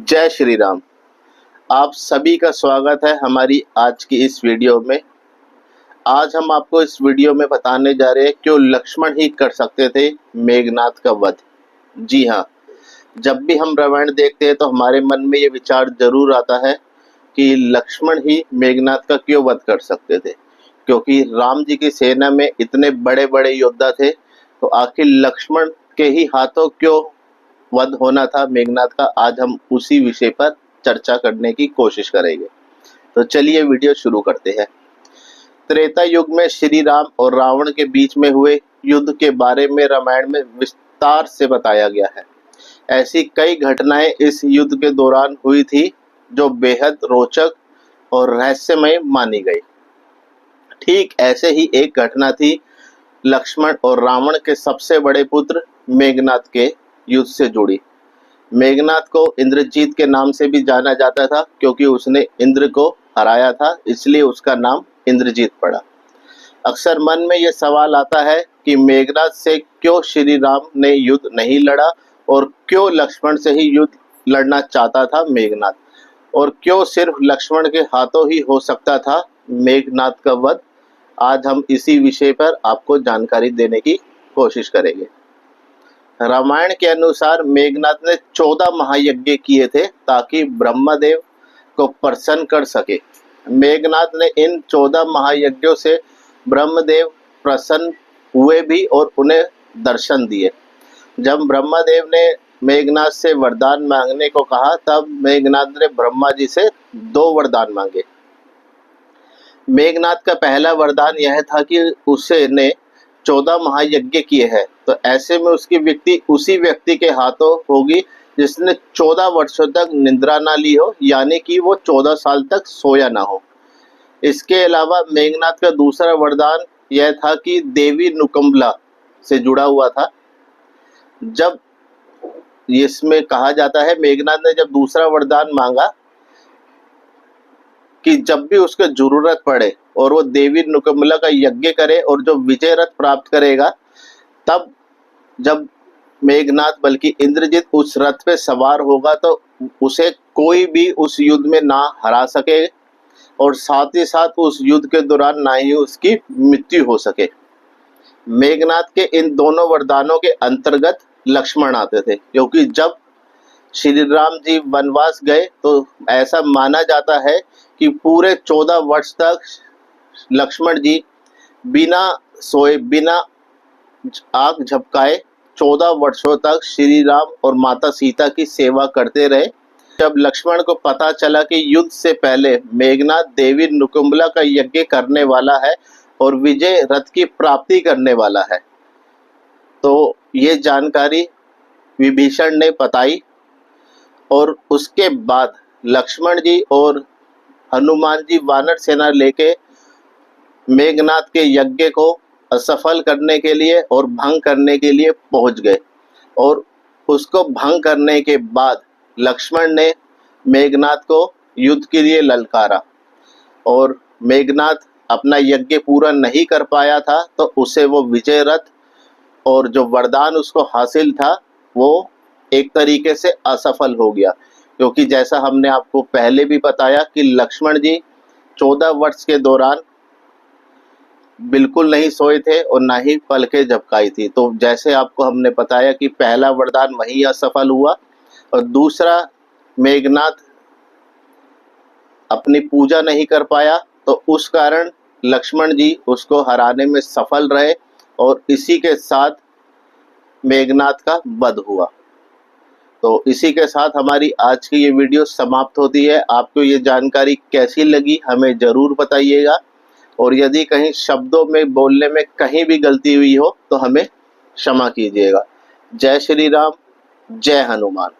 जय श्री राम। आप सभी का स्वागत है हमारी आज की इस वीडियो में। आज हम आपको इस वीडियो में बताने जा रहे हैं क्यों लक्ष्मण ही कर सकते थे मेघनाद का वध। जी हाँ, जब भी हम रामायण देखते हैं तो हमारे मन में ये विचार जरूर आता है कि लक्ष्मण ही मेघनाद का क्यों वध कर सकते थे, क्योंकि राम जी की सेना में इतने बड़े बड़े योद्धा थे, तो आखिर लक्ष्मण के ही हाथों क्यों वध होना था मेघनाद का। आज हम उसी विषय पर चर्चा करने की कोशिश करेंगे। तो चलिए वीडियो शुरू करते हैं। त्रेता युग में श्री राम और रावण के बीच में हुए युद्ध के बारे में रामायण में विस्तार से बताया गया है। ऐसी कई घटनाएं इस युद्ध के दौरान हुई थी जो बेहद रोचक और रहस्यमय मानी गई। ठीक ऐसे ही एक घटना थी लक्ष्मण और रावण के सबसे बड़े पुत्र मेघनाद के युद्ध से जुड़ी। मेघनाद को इंद्रजीत के नाम से भी जाना जाता था, क्योंकि उसने इंद्र को हराया था, इसलिए उसका नाम इंद्रजीत पड़ा। अक्सर मन में यह सवाल आता है कि मेघनाद से क्यों श्री राम ने युद्ध नहीं लड़ा और क्यों लक्ष्मण से ही युद्ध लड़ना चाहता था मेघनाद, और क्यों सिर्फ लक्ष्मण के हाथों ही हो सकता था मेघनाद का वध। आज हम इसी विषय पर आपको जानकारी देने की कोशिश करेंगे। रामायण के अनुसार मेघनाद ने 14 महायज्ञ किए थे ताकि ब्रह्मदेव को प्रसन्न कर सके। मेघनाद ने इन 14 महायज्ञों से ब्रह्मदेव प्रसन्न हुए भी और उन्हें दर्शन दिए। जब ब्रह्मदेव ने मेघनाद से वरदान मांगने को कहा, तब मेघनाद ने ब्रह्मा जी से 2 वरदान मांगे। मेघनाद का पहला वरदान यह था कि उसने 14 महायज्ञ किए हैं, तो ऐसे में उसकी व्यक्ति उसी व्यक्ति के हाथों होगी जिसने 14 वर्षों तक निद्रा ना ली हो, यानी कि वो 14 साल तक सोया ना हो। इसके अलावा मेघनाद का दूसरा वरदान यह था कि देवी नुकंबला से जुड़ा हुआ था। जब इसमें कहा जाता है मेघनाद ने जब दूसरा वरदान मांगा कि जब भी उसको जरूरत पड़े और वो देवी नुकंबला का यज्ञ करे और जो विजय रथ प्राप्त करेगा, तब जब मेघनाद बल्कि इंद्रजीत उस रथ पे सवार होगा तो उसे कोई भी उस युद्ध में ना हरा सके, और साथ ही साथ उस युद्ध के दौरान ना ही उसकी मृत्यु हो सके। मेघनाद के इन दोनों वरदानों के अंतर्गत लक्ष्मण आते थे, क्योंकि जब श्री राम जी वनवास गए तो ऐसा माना जाता है कि पूरे 14 वर्ष तक लक्ष्मण जी बिना सोए बिना आग झपकाए 14 वर्षों तक श्री राम और माता सीता की सेवा करते रहे। जब लक्ष्मण को पता चला कि युद्ध से पहले मेघनाद देवी नुकुंबला का यज्ञ करने वाला है और विजय रथ की प्राप्ति करने वाला है, तो ये जानकारी विभीषण ने बताई, और उसके बाद लक्ष्मण जी और हनुमान जी वानर सेना लेके मेघनाद के यज्ञ को असफल करने के लिए और भंग करने के लिए पहुंच गए। और उसको भंग करने के बाद लक्ष्मण ने मेघनाद को युद्ध के लिए ललकारा, और मेघनाद अपना यज्ञ पूरा नहीं कर पाया था, तो उसे वो विजय रथ और जो वरदान उसको हासिल था वो एक तरीके से असफल हो गया। क्योंकि जैसा हमने आपको पहले भी बताया कि लक्ष्मण जी 14 वर्ष के दौरान बिल्कुल नहीं सोए थे और ना ही पलकें झपकाई थी। तो जैसे आपको हमने बताया कि पहला वरदान वही असफल हुआ, और दूसरा मेघनाद अपनी पूजा नहीं कर पाया, तो उस कारण लक्ष्मण जी उसको हराने में सफल रहे, और इसी के साथ मेघनाद का वध हुआ। तो इसी के साथ हमारी आज की ये वीडियो समाप्त होती है। आपको ये जानकारी कैसी लगी हमें ज़रूर बताइएगा, और यदि कहीं शब्दों में बोलने में कहीं भी गलती हुई हो तो हमें क्षमा कीजिएगा। जय श्री राम, जय हनुमान।